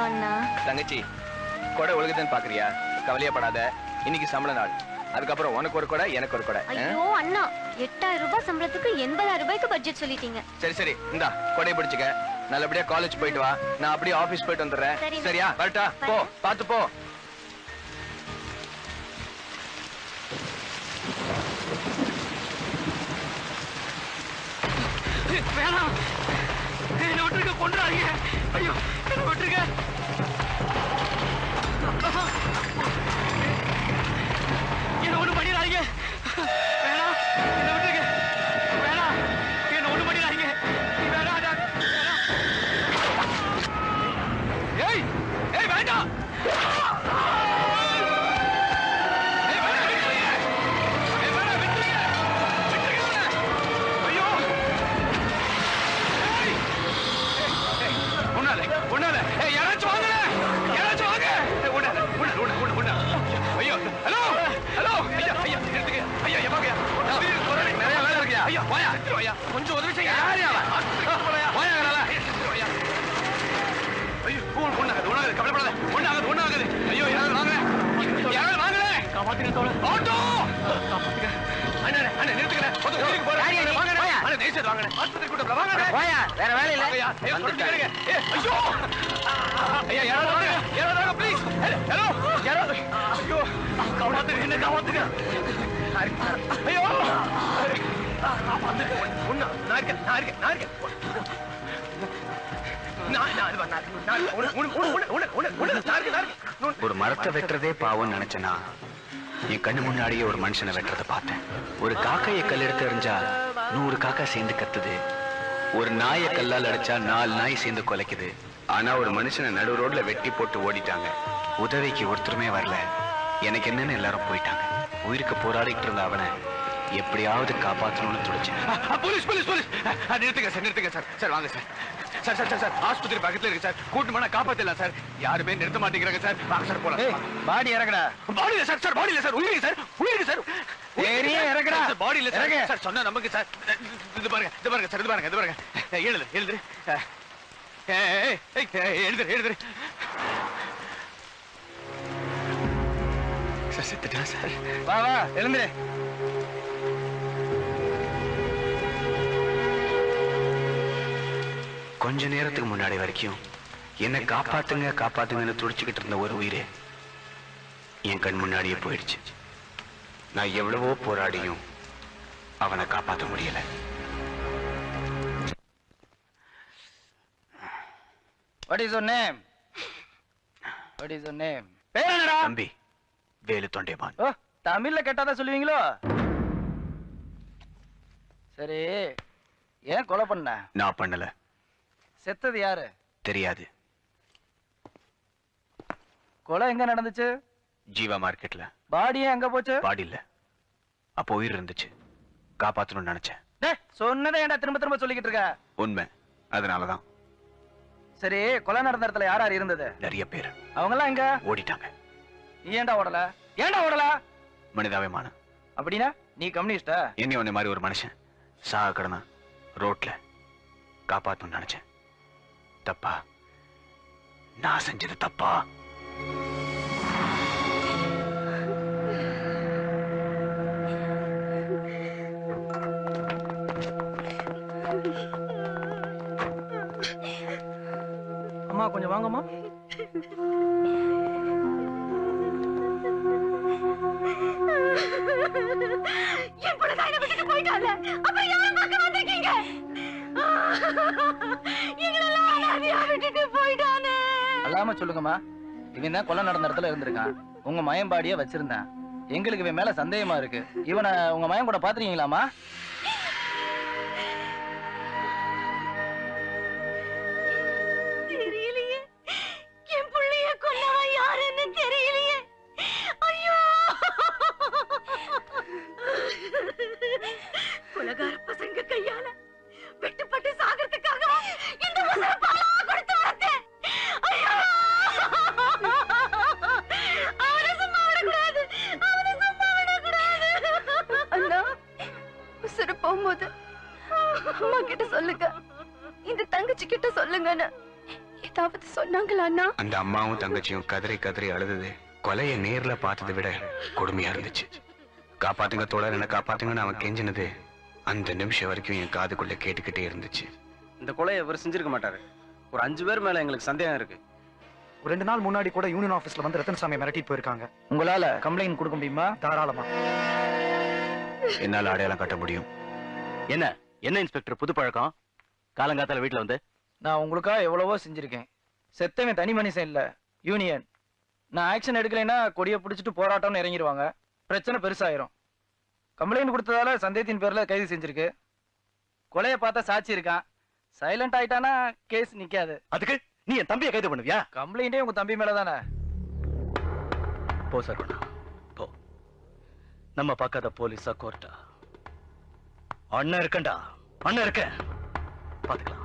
அண்ணா. தங்கச்சி கொடை ஒழுகுதுன்னு பாக்குறியா? கவலையப்படாத, இன்னைக்கு சம்பள நாள். அதுக்கப்புறம் உனக்கு ஒரு கொடை, எனக்கு ஒரு கொடை. ஐயோ அண்ணா, 8000 ரூபாய் சம்பளத்துக்கு 80,000 ரூபாய்க்கு பட்ஜெட் சொல்லிட்டீங்க. சரி சரி, இந்தா கொடையை பிடிச்சுக்க. நல்லபடியா காலேஜ் போயிட்டு வா, நான் அப்படியே ஆபீஸ் போயிட்டு வந்துடுறேன். சரியா? வரட்டா? போ, பாத்து போ. வேணாம், என்ன விட்டுருக்க, கொண்டுறாங்க. ஐயோ, என்ன விட்டுருக்க. என்ன ஒண்ணு பண்ணிடாதீங்க. வேணாம், என்ன விட்டுருக்க. வேணாம், என்ன ஒண்ணு பண்ணிடாதீங்க. வேணாம். ஏய் ஏய், வேண்டாம். கொஞ்சம் உதவி செய்ய. கவலைப்படாத, ஒண்ணாகுது. ஐயோ, யாராவது வாங்கல. காப்பாத்துங்க தோழர். ஆட்டோ காப்பாத்துங்க. அண்ணே நிறுத்துங்க. ஆஸ்பத்திரி கூட்ட வாங்க. வேற வேலை இல்ல. ஐயோ, ஐயா, யாராவது வாங்க ப்ளீஸ். ஹலோ, யாராவது. ஐயோ, காப்பாத்துங்க, என்ன காப்பாத்துங்க. ஐயோ, ஒரு மரத்தை வெட்டுறதே பாவம் நினைச்சனா, என் கண்ணு முன்னாடியே ஒரு மனுஷனை வெட்டுறதை பார்த்தேன். ஒரு காக்கையை கல் எடுத்து எறிஞ்சா 100 காக்கா சேர்ந்து கத்துது. ஒரு நாயை கல்லால் அடிச்சா 4 நாய் சேர்ந்து கொலைக்குது. ஆனா ஒரு மனுஷனை நடு ரோட்ல வெட்டி போட்டு ஓடிட்டாங்க. உதவிக்கு ஒருத்தருமே வரல. எனக்கு என்னன்னு எல்லாரும் போயிட்டாங்க. உயிருக்கு போராடிட்டு இருந்த அவனை எப்படியாவது காப்பாற்றணும்னு துடிச்சேன். போலீஸ் போலீஸ் போலீஸ், நிறுத்துங்க சார். சார் வாங்க சார். சார் ஆஸ்பத்திரி பக்கத்துல இருக்கு சார். கூட்டு போனா காப்பாத்தலாம் சார். யாருமே நிறுத்த மாட்டேங்கிறாங்க சார். வாங்க சார் போலாம். பாடி இறங்கடா. பாடி இல்ல சார். பாடி இல்ல சார். உயிருக்கு சார். ஏரியே இறங்கடா. பாடி இல்ல சார். சார் சொன்னா நமக்கு சார். இது பாருங்க சார். எழுதுரு. எழுதுரு. சார் செத்துட்டா சார். வா எழுந்துரு. கொஞ்ச நேரத்துக்கு முன்னாடி வரைக்கும் என்ன காப்பாத்துங்கன்னு துடிச்சுக்கிட்டு இருந்த ஒரு உயிரே என் கண் முன்னாடியே போயிடுச்சு. நான் எவ்வளவோ போராடியும் அவனை காப்பாற்ற முடியல. What is your name? தம்பி வேலு தொண்டைமான். ஓ, தமிழ்ல கேட்டாதான் சொல்லுவீங்களோ? சரி, ஏன் கொலை பண்ண? நான் பண்ணல. செத்தது யாரு? தெரியாது. கொலை எங்க நடந்துச்சு? ஜீவா மார்க்கெட்ல. பாடியே எங்க போச்சு? பாடி இல்ல, அப்போ உயிர் இருந்துச்சு. காப்பாத்தணும்னு நினைச்சேன். சொன்னதை ஏன்டா திரும்ப சொல்லிக்கிட்டு இருக்க? உண்மை, அதனாலதான். சரி, கொலை நடந்த இடத்துல யார் இருந்தது? நிறைய பேர். அவங்க எல்லாம் எங்க? ஓடிட்டாங்க. நீ ஏன்டா ஓடல? மனிதாபிமானம். அப்படின்னா நீ கம்யூனிஸ்டா? என்ன உன்னை மாதிரி ஒரு மனுஷன் சாக கடனா ரோட்ல காப்பாத்தணும்னு நினைச்சேன். தப்பா? நான் செஞ்சது தப்பா? அம்மா கொஞ்சம் வாங்கம்மா. அல்லாம சொல்லுங்கம்மா. இவன் தான் கொலை நடந்த இடத்துல இருந்திருக்கான். உங்க மயம்பாடிய வச்சிருந்தான். எங்களுக்கு இவன் மேல சந்தேகமா இருக்கு. இவனை உங்க மயம் கூட பாத்துறீங்களாமா? தெரியலையே, என் புள்ளைய கொன்னவன் யாருன்னு தெரியலையே. ஐயோ, குலகார பசங்க கையால வெட்டுப்பட்டு சாகிறதுக்காக இந்த உசுர பாலா கொடுத்து வளர்த்தேன். ஐயோ, அவனை சும்மா விடக்கூடாது. அண்ணா, உசுறு போகும்போது அம்மா கிட்ட சொல்லுங்க, இந்த தங்கச்சி கிட்ட சொல்லுங்கன்னு ஏதாவது சொன்னாங்களா அண்ணா? அந்த அம்மாவும் தங்கச்சியும் கதறி கதறி அழுதது கொலையை நேர்ல பார்த்ததை விட கொடுமையா இருந்துச்சு. காப்பாத்துங்க தோழர், என்ன காப்பாத்துங்கன்னு அவன் கெஞ்சினது அந்த நிமிஷம் வரைக்கும் என் காதுக்குள்ள கேட்டுக்கிட்டே இருந்துச்சு. இந்த கொலையை இவர் செஞ்சிருக்க மாட்டாரு. ஒரு 5 பேர் மேல எங்களுக்கு சந்தேகம் இருக்கு. ஒரு 2 நாள் முன்னாடி கூட யூனியன் ஆபீஸ்ல வந்து ரத்தனசாமி மிரட்டிட்டு போயிருக்காங்க. உங்களால கம்ப்ளைண்ட் கொடுக்க முடியுமா? தாராளமா. என்னால அடையாளம் காட்ட முடியும். என்ன இன்ஸ்பெக்டர் புது பழக்கம்? காலங்காத்தால வீட்டுல வந்து நான் உங்களுக்காக எவ்வளவோ செஞ்சிருக்கேன். செத்தவன் தனி மனுஷன் இல்ல, யூனியன். நான் ஆக்ஷன் எடுக்கலைன்னா கொடியை பிடிச்சிட்டு போராட்டம்னு இறங்கிடுவாங்க. பிரச்சனை பெருசாயிரும். கம்ப்ளைண்ட் கொடுத்ததால சந்தேகத்தின் பேர்ல கைது செஞ்சிருக்கு. கொலையை பார்த்தா சாட்சி இருக்கான். சைலண்ட் ஆயிட்டானா கேஸ் நிக்காது. அதுக்கு நீ என் தம்பியை கைது பண்ணுவியா? கம்ப்ளைண்டே உங்க தம்பி மேலதானே. போ சார், போ. நம்ம பார்க்காத போலீஸா கோர்ட்டா? அண்ணன் இருக்கண்டா, அண்ணன் இருக்கேன், பாத்துக்கலாம்.